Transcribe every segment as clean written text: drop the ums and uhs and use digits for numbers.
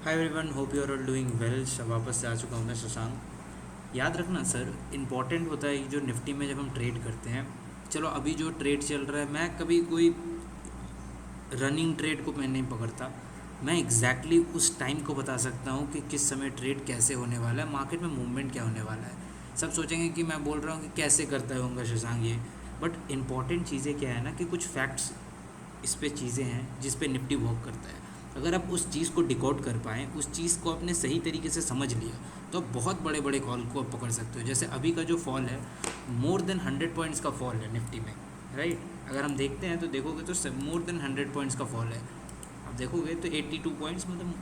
Hi everyone, hope you are all doing well. सब वापस से आ चुका हूँ मैं, शशांक। याद रखना सर, इम्पॉर्टेंट होता है जो निफ्टी में जब हम ट्रेड करते हैं। चलो अभी जो ट्रेड चल रहा है, मैं कभी कोई रनिंग ट्रेड को मैं नहीं पकड़ता। मैं उस टाइम को बता सकता हूँ कि किस समय ट्रेड कैसे होने वाला है, मार्केट में मूवमेंट क्या होने वाला है। सब सोचेंगे कि मैं बोल रहा हूँ कि कैसे करता होगा शशांक ये। बट इम्पॉर्टेंट चीज़ें क्या है ना, कि कुछ फैक्ट्स इस पे चीज़ें हैं जिस पे निफ्टी वर्क करता है। अगर आप उस चीज़ को डिकोड कर पाएँ, उस चीज़ को आपने सही तरीके से समझ लिया, तो आप बहुत बड़े बड़े कॉल को आप पकड़ सकते हो। जैसे अभी का जो फॉल है, मोर देन 100 पॉइंट्स का फॉल है निफ्टी में, राइट। अगर हम देखते हैं तो देखोगे तो मोर देन 100 पॉइंट्स का फॉल है। आप देखोगे तो 82 पॉइंट्स, मतलब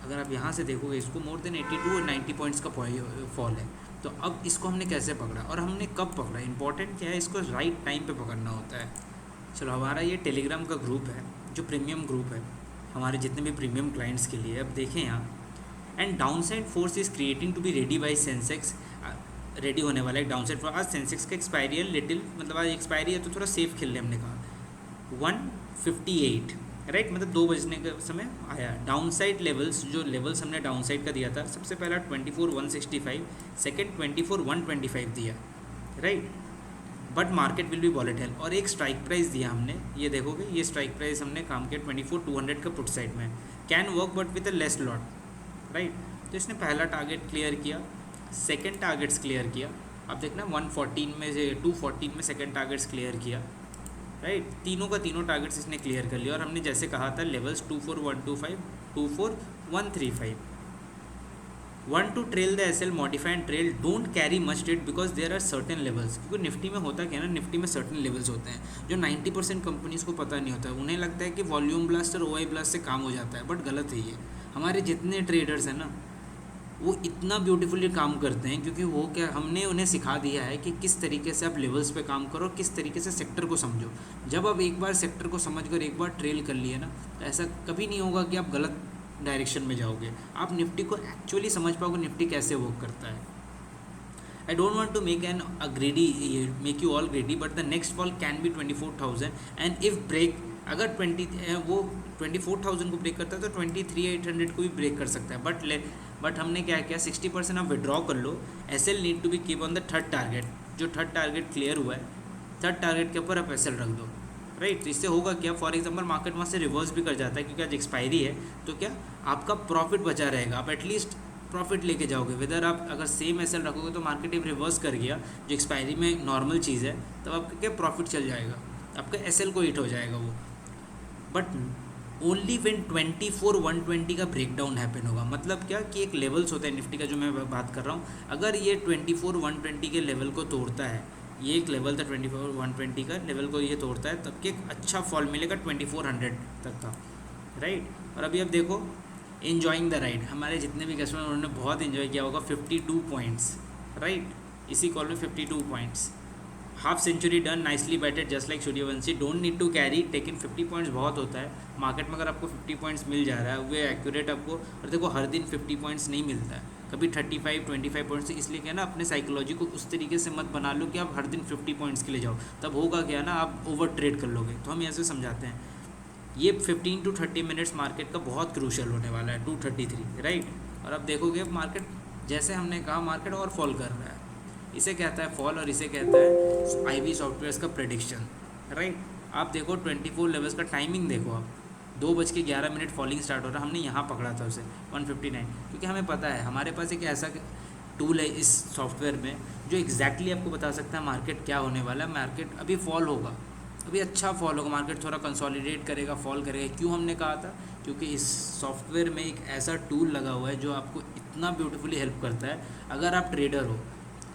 अगर आप यहाँ से देखोगे इसको, मोर देन 82 और 90 पॉइंट्स का फॉल है। तो अब इसको हमने कैसे पकड़ा और हमने कब पकड़ा, इंपॉर्टेंट क्या है, इसको राइट टाइम पे पकड़ना होता है। चलो, हमारा ये टेलीग्राम का ग्रुप है जो प्रीमियम ग्रुप है हमारे जितने भी प्रीमियम क्लाइंट्स के लिए। अब देखें यहाँ, and downside force is creating to be ready by Sensex. Ready होने वाला है डाउन साइड फोर्स। आज सेंसेक्स का एक्सपायरी है लिटिल, मतलब आज एक्सपायरी है तो थोड़ा सेफ खेलने हमने कहा। 158, राइट, मतलब 2 बजने का समय आया। डाउन साइड लेवल्स, जो लेवल्स हमने डाउन साइड का दिया था, सबसे पहला 24,165, सेकेंड 24,125 दिया, right. But market will be volatile. और एक स्ट्राइक प्राइस दिया हमने, ये देखोगे, ये स्ट्राइक प्राइस हमने काम किया 24,200 का पुट साइड में। Can work but with a less lot, right. तो इसने पहला टारगेट क्लियर किया, सेकेंड टारगेट्स क्लियर किया। अब देखना 114 में से 214 में सेकेंड टारगेट्स क्लियर किया, राइट। तीनों का तीनों टारगेट्स इसने क्लियर कर लिया। और हमने जैसे कहा था, levels 24,125, 24,135। Want to trail the S L modify and trail, don't carry much trade because there are certain levels. क्योंकि निफ्टी में होता क्या है ना, निफ्टी में सर्टेन लेवल्स होते हैं जो 90% कंपनीज़ को पता नहीं होता है। उन्हें लगता है कि वॉल्यूम ब्लास्ट और ओ आई ब्लास्ट से काम हो जाता है, बट गलत है ये। हमारे जितने ट्रेडर्स हैं ना, वो इतना ब्यूटीफुली काम करते हैं क्योंकि वो क्या, हमने उन्हें सिखा दिया है कि किस तरीके से आप लेवल्स पे काम करो, किस तरीके से सेक्टर को समझो। जब आप एक बार सेक्टर को समझ कर एक बार ट्रेल कर लिए ना, तो ऐसा कभी नहीं होगा कि आप गलत डायरेक्शन में जाओगे। आप निफ्टी को एक्चुअली समझ पाओगे, निफ्टी कैसे वर्क करता है। I don't want to make you all greedy, but the next fall can be 24,000 and if break, अगर वो 24,000 को ब्रेक करता है तो 23,800 को भी ब्रेक कर सकता है। बट हमने क्या किया, 60% आप विड्रॉ कर लो। S L need to be keep on the third target. जो थर्ड टारगेट क्लियर हुआ है, थर्ड टारगेट के ऊपर आप एस एल रख दो, राइट। तो इससे होगा क्या, फॉर एग्जांपल मार्केट वहाँ से रिवर्स भी कर जाता है क्योंकि आज एक्सपायरी है, तो क्या आपका प्रॉफिट बचा रहेगा, आप एटलीस्ट प्रॉफिट लेके जाओगे। वेदर आप अगर सेम एस एल रखोगे तो मार्केट जब रिवर्स कर गया, जो एक्सपायरी में नॉर्मल चीज़ है, तब आपका क्या प्रॉफिट चल जाएगा, आपका एस एल को हिट हो जाएगा वो। बट ओनली व्हेन 24,120 का ब्रेकडाउन हैपन होगा। मतलब क्या कि एक लेवल्स होता है निफ्टी का, जो मैं बात कर रहा हूँ, अगर ये 24,120 के लेवल को तोड़ता है, ये एक लेवल था 24,120 का लेवल को ये तोड़ता है, तब कि एक अच्छा फॉल मिलेगा 2400 तक का, राइट। और अभी अब देखो, इन्जॉइंग द राइड, हमारे जितने भी कस्टमर उन्होंने बहुत इन्जॉय किया होगा। 52 पॉइंट्स, राइट, इसी कॉल में 52 points. Half century done, nicely batted just like Suryavanshi, don't need to carry, taking 50 points बहुत होता है मार्केट में। अगर आपको 50 पॉइंट्स मिल जा रहा है, वो एक्यूरेट आपको। और देखो, हर दिन 50 पॉइंट्स नहीं मिलता है, कभी 35, 25 पॉइंट्स। इसलिए क्या ना, अपने साइकोलॉजी को उस तरीके से मत बना लो कि आप हर दिन 50 पॉइंट्स के लिए जाओ, तब होगा क्या ना, आप ओवर ट्रेड कर लोगे। तो हम ऐसे समझाते हैं, ये 15 to 30 मिनट्स मार्केट का बहुत क्रूशल होने वाला है, 233, राइट। और अब देखोगे मार्केट, जैसे हमने कहा, मार्केट और फॉल कर रहा है। इसे कहता है फॉल और इसे कहता है आईवी सॉफ्टवेयर्स का प्रेडिक्शन, राइट। आप देखो 24 लेवल्स का टाइमिंग देखो, आप 2:11 फॉलिंग स्टार्ट हो रहा है। हमने यहाँ पकड़ा था उसे 159, क्योंकि हमें पता है हमारे पास एक ऐसा टूल है इस सॉफ्टवेयर में जो एग्जैक्टली आपको बता सकता है मार्केट क्या होने वाला है। मार्केट अभी फॉल होगा, अभी अच्छा फॉल होगा, मार्केट थोड़ा कंसोलिडेट करेगा, फॉल करेगा। क्यों हमने कहा था, क्योंकि इस सॉफ्टवेयर में एक ऐसा टूल लगा हुआ है जो आपको इतना ब्यूटीफुली हेल्प करता है। अगर आप ट्रेडर हो,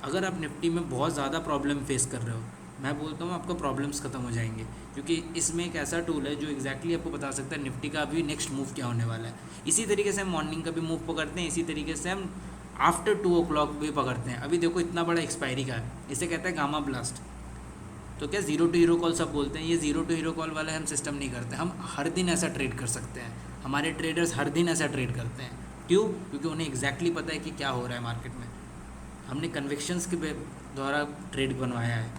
अगर आप निफ्टी में बहुत ज़्यादा प्रॉब्लम फेस कर रहे हो, मैं बोलता हूँ आपका प्रॉब्लम्स ख़त्म हो जाएंगे, क्योंकि इसमें एक ऐसा टूल है जो एग्जैक्टली आपको बता सकता है निफ्टी का अभी नेक्स्ट मूव क्या होने वाला है। इसी तरीके से हम मॉर्निंग का भी मूव पकड़ते हैं, इसी तरीके से हम आफ्टर 2 o'clock भी पकड़ते हैं। अभी देखो इतना बड़ा एक्सपायरी का है, इसे कहते हैं गामा ब्लास्ट। तो क्या जीरो टू हीरो कॉल सब बोलते हैं, ये जीरो टू हीरो कॉल वाले हम सिस्टम नहीं करते। हम हर दिन ऐसा ट्रेड कर सकते हैं, हमारे ट्रेडर्स हर दिन ऐसा ट्रेड करते हैं। क्यों? क्योंकि उन्हें एग्जैक्टली पता है कि क्या हो रहा है मार्केट में। हमने कन्विक्शंस के द्वारा ट्रेड बनवाया है,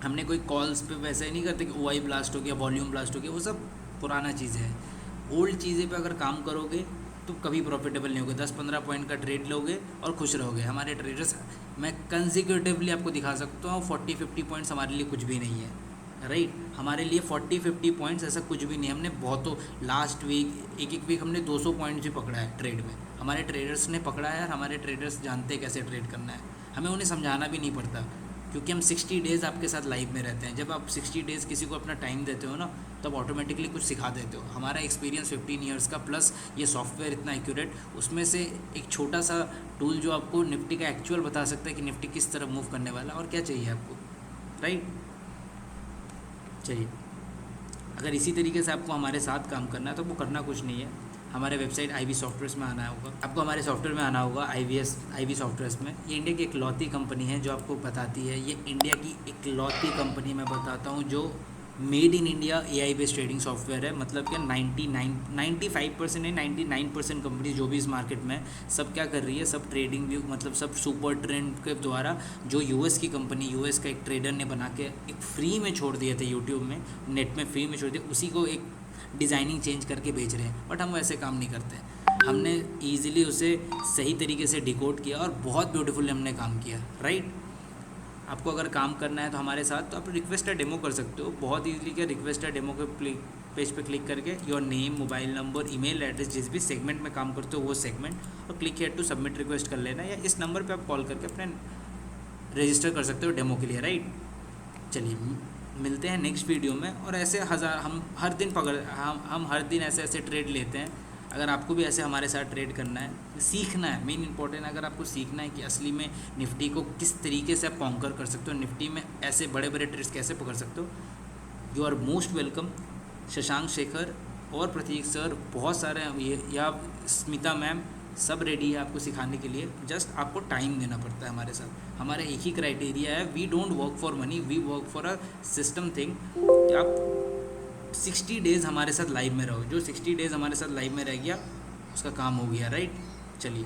हमने कोई कॉल्स पे वैसे ही नहीं करते कि ओ आई ब्लास्ट हो गया, वॉल्यूम ब्लास्ट हो गया, वो सब पुराना चीज़ है। ओल्ड चीज़ें पे अगर काम करोगे तो कभी प्रॉफिटेबल नहीं होगे। 10-15 पॉइंट का ट्रेड लोगे और खुश रहोगे। हमारे ट्रेडर्स, मैं कंसिक्यूटिवली आपको दिखा सकता हूँ, 40-50 पॉइंट्स हमारे लिए कुछ भी नहीं है, राइट। हमारे लिए 40-50 पॉइंट्स ऐसा कुछ भी नहीं है। हमने बहुतों, लास्ट वीक, एक वीक हमने 200 पॉइंट्स भी पकड़ा है ट्रेड में। हमारे ट्रेडर्स ने पकड़ा है और हमारे ट्रेडर्स जानते हैं कैसे ट्रेड करना है। हमें उन्हें समझाना भी नहीं पड़ता, क्योंकि हम 60 डेज़ आपके साथ लाइव में रहते हैं। जब आप 60 डेज़ किसी को अपना टाइम देते हो ना, तब ऑटोमेटिकली कुछ सिखा देते हो। हमारा एक्सपीरियंस 15 ईयर्स का, प्लस ये सॉफ्टवेयर इतना एक्यूरेट, उसमें से एक छोटा सा टूल जो आपको निफ्टी का एक्चुअल बता सकता है कि निफ्टी किस तरफ मूव करने वाला और क्या चाहिए आपको, राइट। चलिए, अगर इसी तरीके से आपको हमारे साथ काम करना है तो वो करना कुछ नहीं है। हमारे वेबसाइट IB सॉफ्टवेयर्स में आना होगा, आपको हमारे सॉफ्टवेयर में आना होगा, IB सॉफ्टवेयर्स में। ये इंडिया की इकलौती कंपनी है जो आपको बताती है, ये इंडिया की इकलौती कंपनी मैं बताता हूँ जो made in India AI based trading software है। मतलब कि 95% नहीं, 99% कंपनी जो भी इस मार्केट में सब क्या कर रही है, सब ट्रेडिंग व्यू, मतलब सब सुपर ट्रेंड के द्वारा, जो US की कंपनी, US का एक ट्रेडर ने बना के एक फ्री में छोड़ दिए थे, यूट्यूब में, नेट में फ्री में छोड़ दिए, उसी को एक डिज़ाइनिंग चेंज करके बेच रहे हैं। बट हम वैसे काम नहीं करते। हमने ईजिली उसे सही तरीके से डिकोड किया और बहुत ब्यूटीफुल हमने काम किया, राइट। आपको अगर काम करना है तो हमारे साथ, तो आप रिक्वेस्ट डेमो कर सकते हो बहुत ईजिली। क्या, रिक्वेस्ट डेमो के पेज पे क्लिक करके your name, mobile number, email address, जिस भी सेगमेंट में काम करते हो वो सेगमेंट, और click here to submit request कर लेना, या इस नंबर पे आप कॉल करके अपने रजिस्टर कर सकते हो डेमो के लिए, राइट। चलिए, मिलते हैं नेक्स्ट वीडियो में। और ऐसे हम हर दिन हम हर दिन ऐसे ऐसे ट्रेड लेते हैं। अगर आपको भी ऐसे हमारे साथ ट्रेड करना है, सीखना है, मेन इंपॉर्टेंट, अगर आपको सीखना है कि असली में निफ्टी को किस तरीके से आप कॉन्कर कर सकते हो, निफ्टी में ऐसे बड़े बड़े ट्रेड्स कैसे पकड़ सकते हो, you are most welcome. Shashank Shekhar और प्रतीक सर, बहुत सारे ये, या स्मिता मैम, सब रेडी है आपको सिखाने के लिए। जस्ट आपको टाइम देना पड़ता है हमारे साथ। हमारा एक ही क्राइटेरिया है, we don't work for money, we work for a system thing. आप 60 डेज़ हमारे साथ लाइव में रहो। जो 60 डेज़ हमारे साथ लाइव में रह गया उसका काम हो गया, राइट। चलिए।